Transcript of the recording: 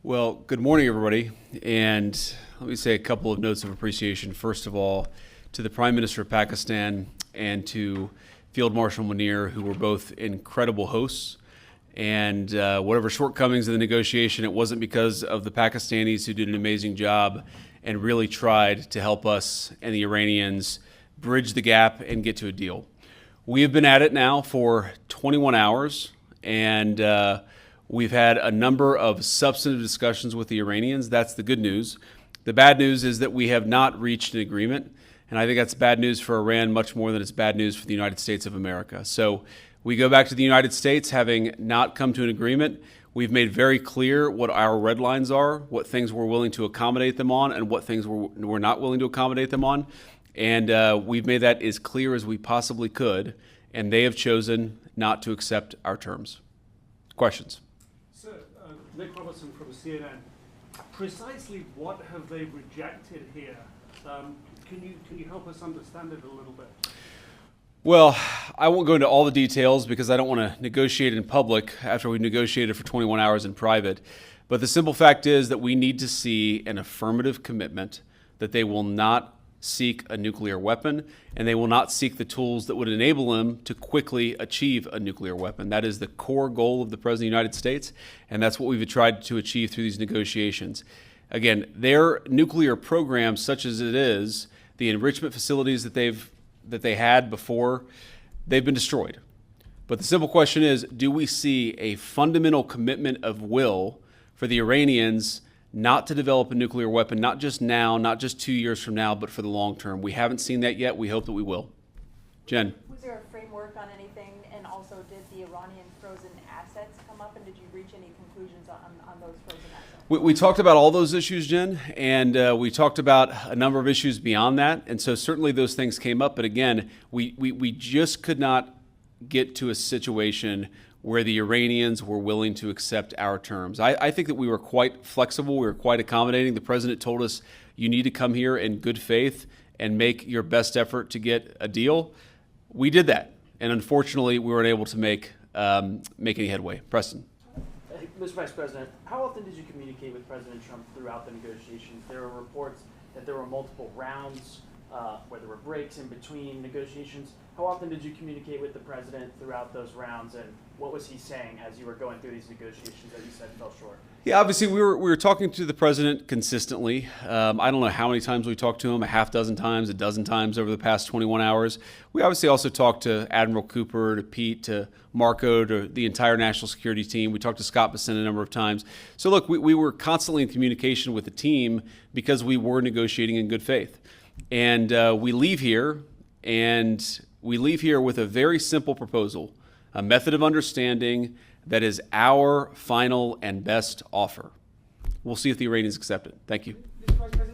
Well, good morning, everybody. And let me say a couple of notes of appreciation. First of all, to the Prime Minister of Pakistan and to Field Marshal Munir, who were both incredible hosts. And whatever shortcomings in the negotiation, it wasn't because of the Pakistanis, who did an amazing job and really tried to help us and the Iranians bridge the gap and get to a deal. We have been at it now for 21 hours, and we've had a number of substantive discussions with the Iranians. That's the good news. The bad news is that we have not reached an agreement, and I think that's bad news for Iran much more than it's bad news for the United States of America. So we go back to the United States having not come to an agreement. We've made very clear what our red lines are, what things we're willing to accommodate them on, and what things we're not willing to accommodate them on. And we've made that as clear as we possibly could, and they have chosen not to accept our terms. Questions? Sir, Nick Robertson from CNN. Precisely what have they rejected here? Can you help us understand it a little bit? Well, I won't go into all the details because I don't want to negotiate in public after we've negotiated for 21 hours in private. But the simple fact is that we need to see an affirmative commitment that they will not seek a nuclear weapon, and they will not seek the tools that would enable them to quickly achieve a nuclear weapon. That is the core goal of the President of the United States, and that's what we've tried to achieve through these negotiations. Again, their nuclear program, such as it is, the enrichment facilities that they had before, they've been destroyed. But the simple question is, do we see a fundamental commitment of will for the Iranians not to develop a nuclear weapon, not just now, not just 2 years from now, but for the long term? We haven't seen that yet. We hope that we will. Jen. Was there a framework on anything? And also, did the Iranian frozen assets come up? And did you reach any conclusions on those frozen assets? We talked about all those issues, Jen, and we talked about a number of issues beyond that. And so certainly those things came up. But again, we just could not get to a situation where the Iranians were willing to accept our terms. I think that we were quite flexible. We were quite accommodating. The president told us, you need to come here in good faith and make your best effort to get a deal. We did that. And unfortunately, we weren't able to make any headway. Preston. Mr. Vice President, how often did you communicate with President Trump throughout the negotiations? There were reports that there were multiple rounds, where there were breaks in between negotiations. How often did you communicate with the president throughout those rounds, and what was he saying as you were going through these negotiations that you said fell short? Yeah, obviously we were talking to the president consistently. I don't know how many times we talked to him, a half dozen times, a dozen times over the past 21 hours. We obviously also talked to Admiral Cooper, to Pete, to Marco, to the entire national security team. We talked to Scott Bessent a number of times. So look, we were constantly in communication with the team because we were negotiating in good faith. And we leave here with a very simple proposal, a method of understanding that is our final and best offer. We'll see if the Iranians accept it. Thank you. Mr. Vice President,